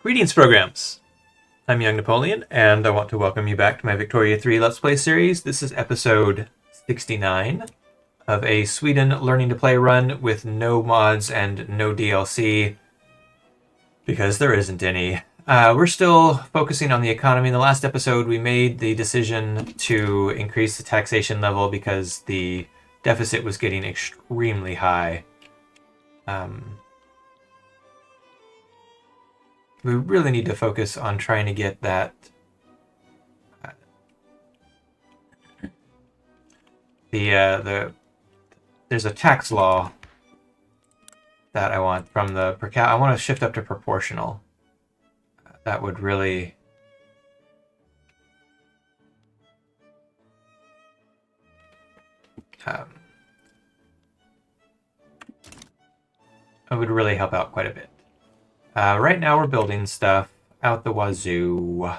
Greetings, programs! I'm Young Napoleon, and I want to welcome you back to my Victoria 3 Let's Play series. This is episode 69 of a Sweden Learning to Play run with no mods and no DLC, because there isn't any. We're still focusing on the economy. In the last episode, we made the decision to increase the taxation level because the deficit was getting extremely high. We really need to focus on trying to get that there's a tax law that I want from the per cap. I want to shift up to proportional. That would really it would really help out quite a bit. Right now we're building stuff out the wazoo.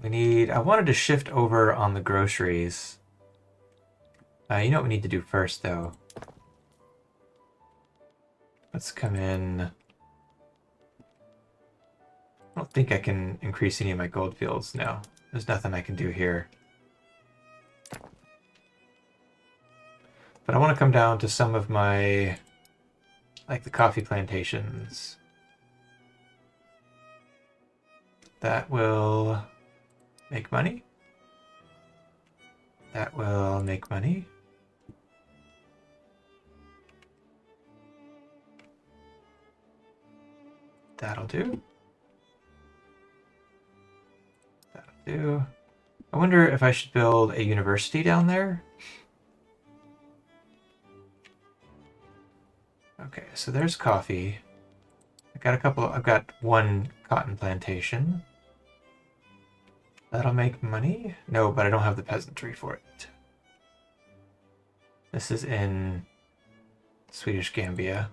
I wanted to shift over on the groceries. You know what we need to do first, though? Let's come in. I don't think I can increase any of my gold fields. No, there's nothing I can do here. But I want to come down to some of my, like the coffee plantations. That will make money. That will make money. That'll do. That'll do. I wonder if I should build a university down there. Okay, so there's coffee. I've got one cotton plantation. That'll make money? No, but I don't have the peasantry for it. This is in Swedish Gambia.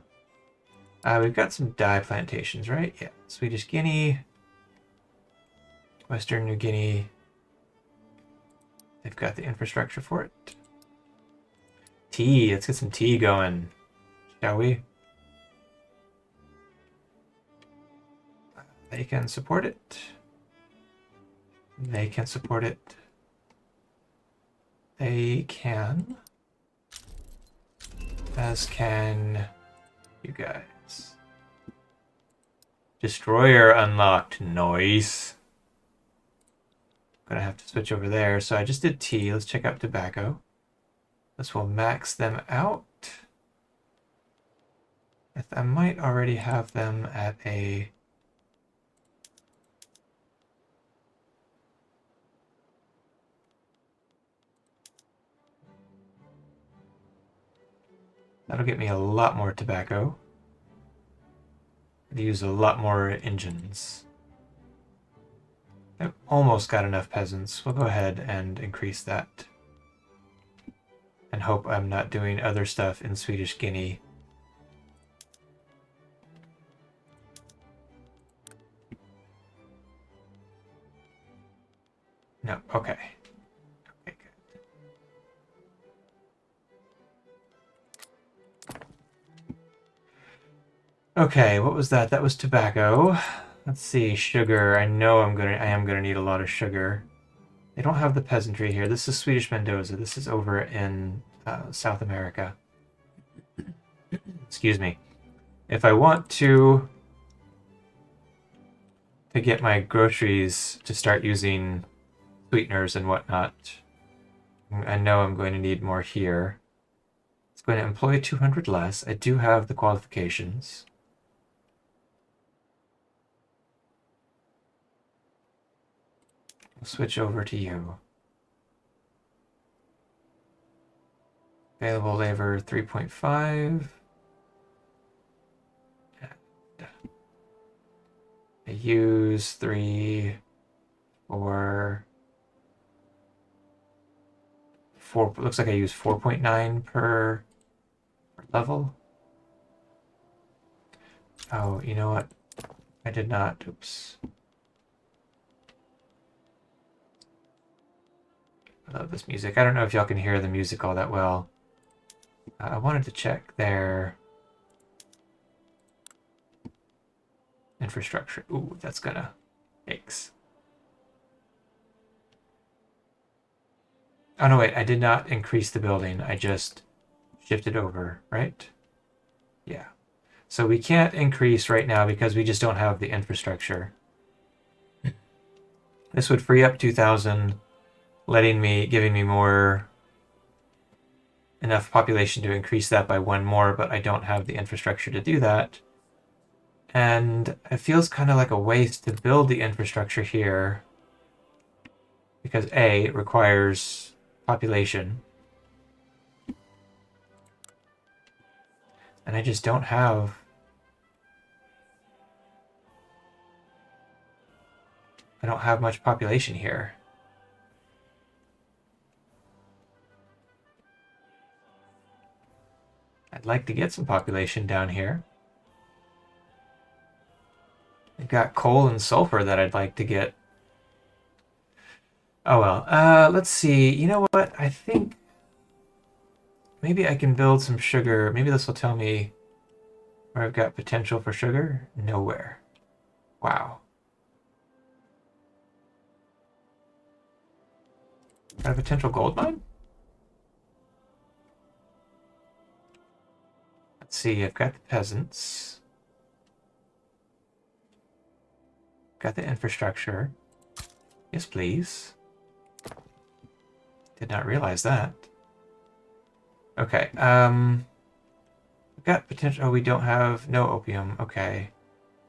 We've got some dye plantations, right? Yeah. Swedish Guinea, Western New Guinea. They've got the infrastructure for it. Tea. Let's get some tea going, shall we? They can support it. They can support it. They can. As can you guys. Destroyer unlocked. Nice. Gonna have to switch over there. So I just did tea. Let's check out tobacco. This will max them out. I might already have them at a... That'll get me a lot more tobacco. I'd use a lot more engines. I've almost got enough peasants. We'll go ahead and increase that. And hope I'm not doing other stuff in Swedish Guinea. No, okay. Okay, good. Okay, what was that? That was tobacco. Let's see, sugar. I am gonna need a lot of sugar. They don't have the peasantry here. This is Swedish Mendoza. This is over in South America. Excuse me. If I want to get my groceries to start using sweeteners and whatnot, I know I'm going to need more here. It's going to employ 200 less. I do have the qualifications. We'll switch over to you. Available labor 3.5. I use 3, 4. Looks like I use 4.9 per level. Oh, you know what? I did not. Oops. I love this music. I don't know if y'all can hear the music all that well. I wanted to check their Infrastructure. Ooh, that's gonna... Yikes. Oh, no, wait. I did not increase the building. I just shifted over, right? Yeah. So we can't increase right now because we just don't have the infrastructure. This would free up 2,000, giving me enough population to increase that by one more, but I don't have the infrastructure to do that. And it feels kind of like a waste to build the infrastructure here because A, it requires population. And I just don't have... I don't have much population here. I'd like to get some population down here. I've got coal and sulfur that I'd like to get. Oh well. Let's see. You know what? I think maybe I can build some sugar. Maybe this will tell me where I've got potential for sugar. Nowhere. Wow. Got a potential gold mine? Let's see. I've got the peasants. Got the infrastructure. Yes, please. Did not realize that. Okay. We've got potential. Oh, we don't have no opium. Okay.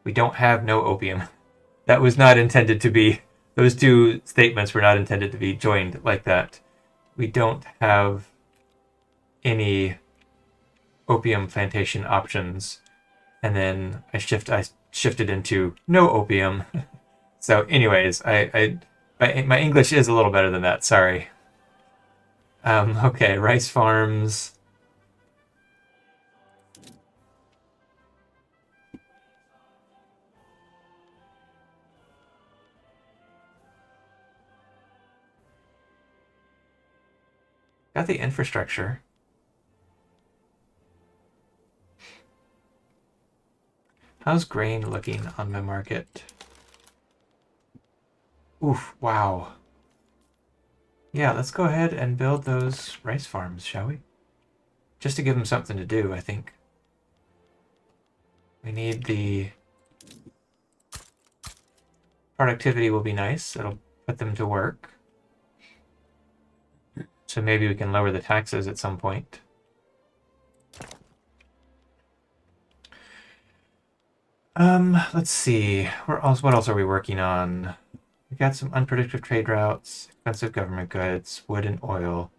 We don't have no opium. That was not intended to be... Those two statements were not intended to be joined like that. We don't have any opium plantation options. And then I shifted into no opium. So anyways, my English is a little better than that. Sorry. Okay, rice farms. Got the infrastructure. How's grain looking on my market? Oof, wow. Yeah, let's go ahead and build those rice farms, shall we? Just to give them something to do, I think. We need the... Productivity will be nice. It'll put them to work. So maybe we can lower the taxes at some point. Let's see. What else are we working on? We got some unpredictable trade routes, expensive government goods, wood and oil.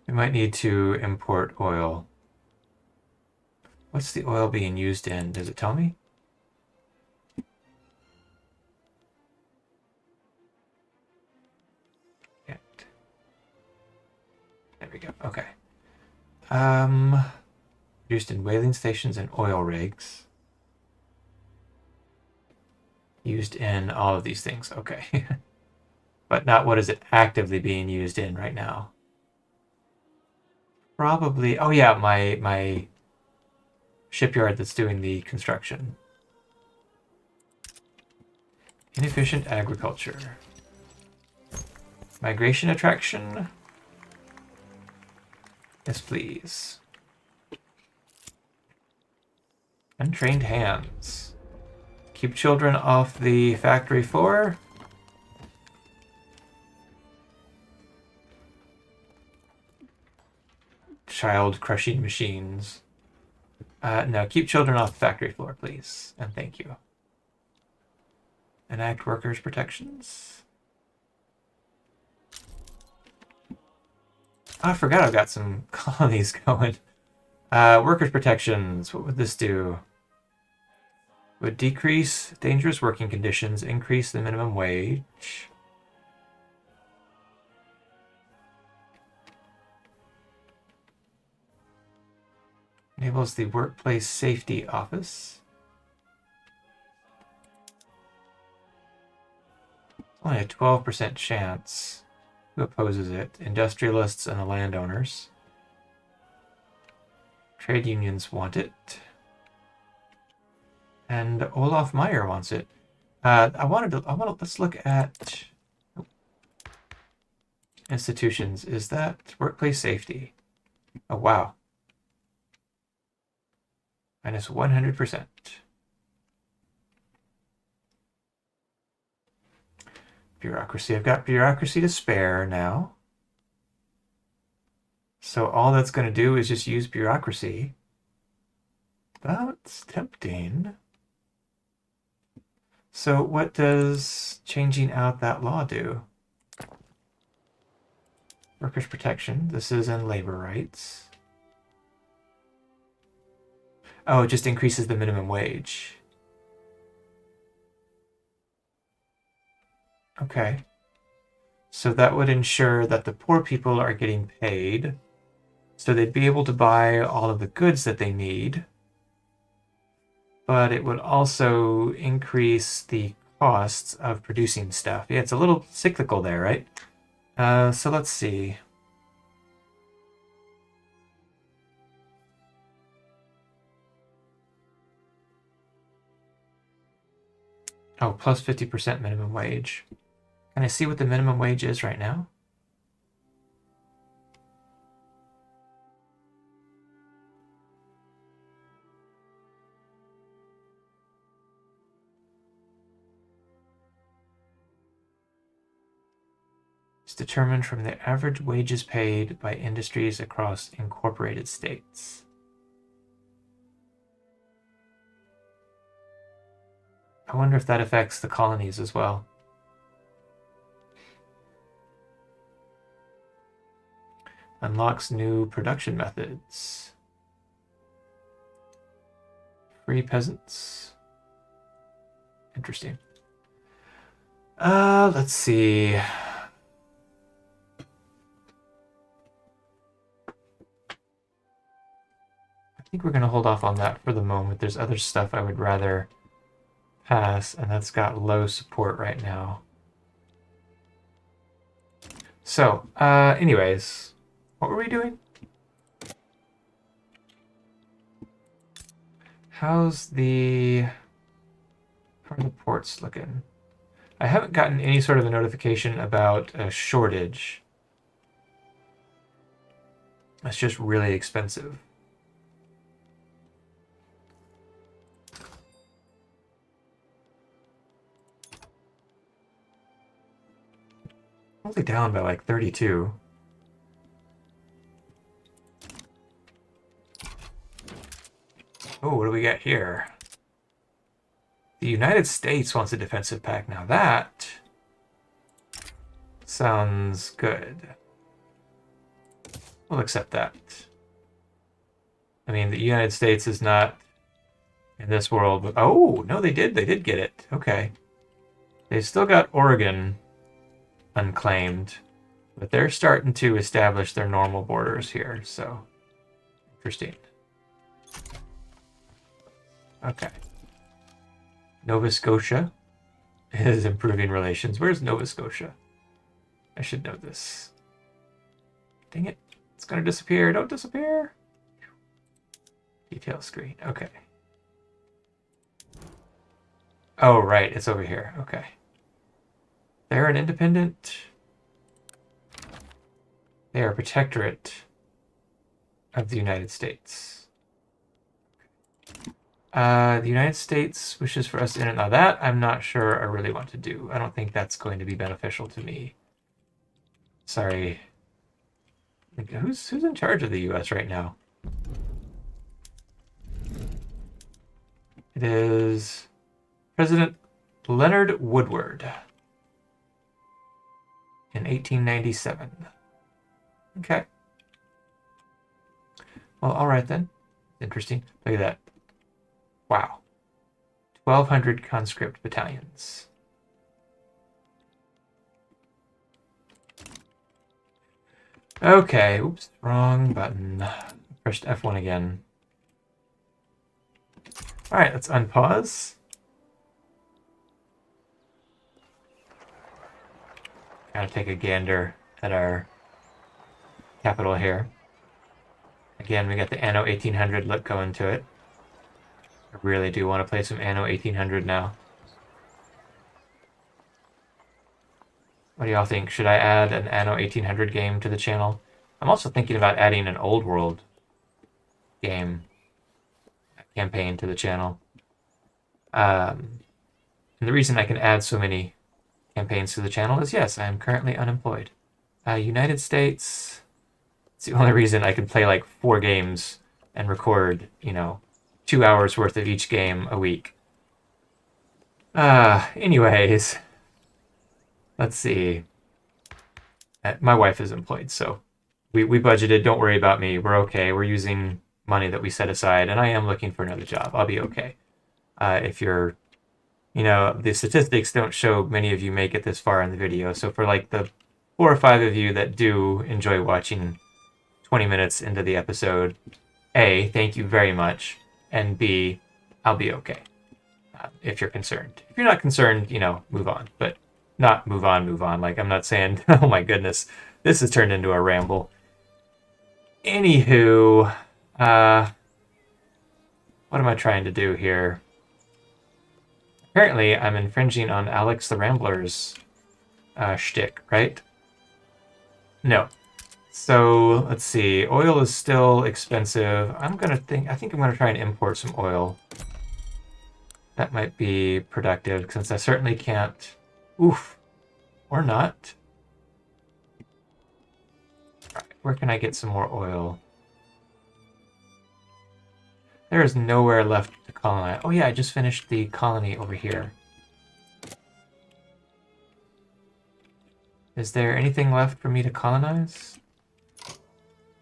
We might need to import oil. What's the oil being used in? Does it tell me? Yeah. There we go. Okay. Used in whaling stations and oil rigs. Used in all of these things. Okay. But not what is it actively being used in right now. Probably... Oh yeah, my shipyard that's doing the construction. Inefficient agriculture. Migration attraction. Yes, please. Untrained hands. Keep children off the factory floor. Child crushing machines. No, keep children off the factory floor, please. And thank you. Enact workers' protections. Oh, I forgot I've got some colonies going. Workers' protections. What would this do? Would decrease dangerous working conditions, increase the minimum wage. Enables the workplace safety office. Only a 12% chance. Who opposes it? Industrialists and the landowners. Trade unions want it. And Olaf Meyer wants it. Let's look at institutions. Is that workplace safety? Oh, wow. Minus 100%. Bureaucracy. I've got bureaucracy to spare now. So all that's going to do is just use bureaucracy. That's tempting. So what does changing out that law do? Workers' protection. This is in labor rights. Oh, it just increases the minimum wage. Okay. So that would ensure that the poor people are getting paid. So they'd be able to buy all of the goods that they need. But it would also increase the costs of producing stuff. Yeah, it's a little cyclical there, right? So let's see. Oh, plus 50% minimum wage. Can I see what the minimum wage is right now? It's determined from the average wages paid by industries across incorporated states. I wonder if that affects the colonies as well. Unlocks new production methods. Free peasants. Interesting. Let's see. I think we're going to hold off on that for the moment. There's other stuff I would rather pass, and that's got low support right now. So, anyways, what were we doing? How are the ports looking? I haven't gotten any sort of a notification about a shortage. It's just really expensive. Only down by like 32. Oh, what do we got here? The United States wants a defensive pact. Now that sounds good. We'll accept that. I mean, the United States is not in this world, but oh, no, they did get it. Okay. They've still got Oregon unclaimed, but they're starting to establish their normal borders here, so interesting. Okay. Nova Scotia is improving relations. Where's Nova Scotia? I should know this. Dang it. It's going to disappear. Don't disappear. Detail screen. Okay. Oh, right. It's over here. Okay. They're an independent. They are a protectorate of the United States. The United States wishes for us to enter. Now that I'm not sure I really want to do. I don't think that's going to be beneficial to me. Sorry. Who's in charge of the U.S. right now? It is President Leonard Woodward in 1897. Okay. Well, all right then. Interesting. Look at that. Wow. 1,200 conscript battalions. Okay. Oops. Wrong button. Pressed F1 again. All right. Let's unpause. Gotta take a gander at our capital here. Again, we got the Anno 1800 look going to it. I really do want to play some Anno 1800 now. What do y'all think? Should I add an Anno 1800 game to the channel? I'm also thinking about adding an old world game campaign to the channel. And the reason I can add so many campaigns to the channel is, yes, I am currently unemployed. United States, it's the only reason I can play like 4 games and record, 2 hours worth of each game a week. Anyways, let's see. My wife is employed, so we budgeted. Don't worry about me. We're okay. We're using money that we set aside, and I am looking for another job. I'll be okay. If you're, the statistics don't show many of you make it this far in the video. So for like the 4 or 5 of you that do enjoy watching 20 minutes into the episode, A, thank you very much, and B, I'll be okay. If you're concerned. If you're not concerned, move on. But not move on. Like, I'm not saying, oh my goodness, this has turned into a ramble. Anywho, what am I trying to do here? Apparently, I'm infringing on Alex the Rambler's shtick, right? No. So, let's see. Oil is still expensive. I think I'm gonna try and import some oil. That might be productive, since I certainly can't... Oof. Or not. All right, where can I get some more oil? There is nowhere left to colonize. Oh yeah, I just finished the colony over here. Is there anything left for me to colonize?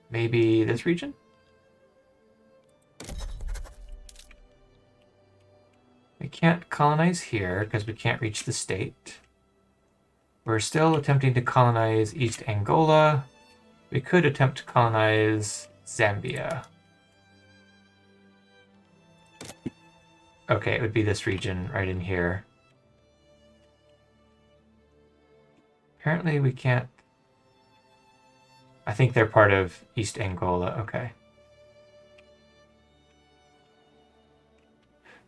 Maybe this region? We can't colonize here because we can't reach the state. We're still attempting to colonize East Angola. We could attempt to colonize Zambia. Okay, it would be this region right in here. Apparently we can't... I think they're part of East Angola. Okay.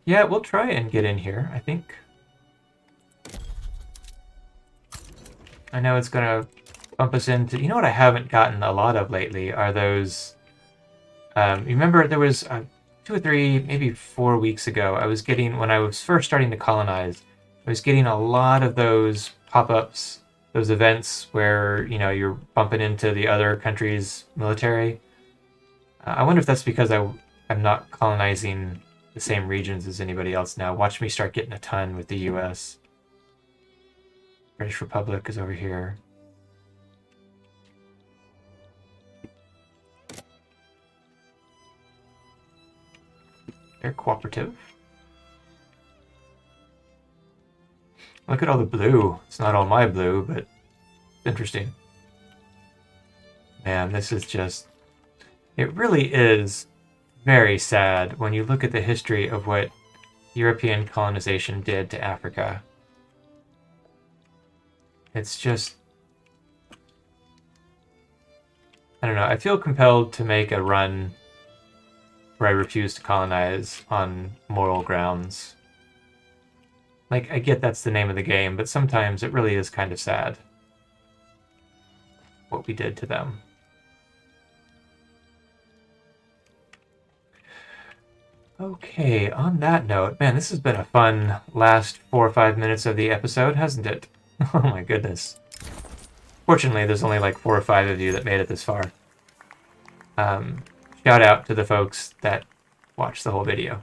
Yeah, we'll try and get in here, I think. I know it's going to bump us into... You know what I haven't gotten a lot of lately are those... remember there was 2 or 3, maybe 4 weeks ago, I was getting... When I was first starting to colonize, I was getting a lot of those pop-ups, those events where, you're bumping into the other country's military. I wonder if that's because I'm not colonizing the same regions as anybody else now. Watch me start getting a ton with the US. British Republic is over here. They're cooperative. Look at all the blue. It's not all my blue, but it's interesting. Man, this is just... It really is very sad when you look at the history of what European colonization did to Africa. It's just... I don't know. I feel compelled to make a run where I refuse to colonize on moral grounds. Like, I get that's the name of the game, but sometimes it really is kind of sad what we did to them. Okay, on that note, man, this has been a fun last 4 or 5 minutes of the episode, hasn't it? Oh my goodness. Fortunately, there's only like 4 or 5 of you that made it this far. Shout out to the folks that watched the whole video.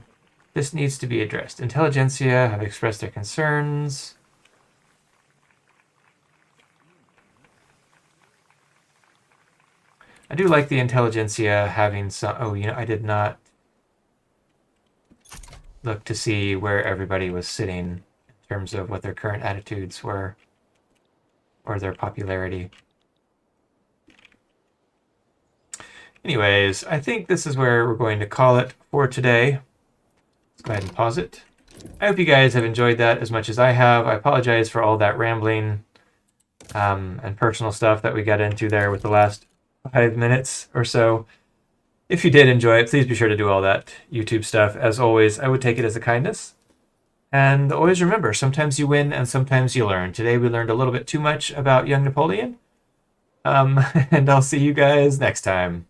This needs to be addressed. Intelligentsia have expressed their concerns. I do like the intelligentsia having some... Oh, I did not look to see where everybody was sitting in terms of what their current attitudes were or their popularity. Anyways, I think this is where we're going to call it for today. Let's go ahead and pause it. I hope you guys have enjoyed that as much as I have. I apologize for all that rambling and personal stuff that we got into there with the last 5 minutes or so. If you did enjoy it, please be sure to do all that YouTube stuff. As always, I would take it as a kindness. And always remember, sometimes you win and sometimes you learn. Today we learned a little bit too much about young Napoleon. And I'll see you guys next time.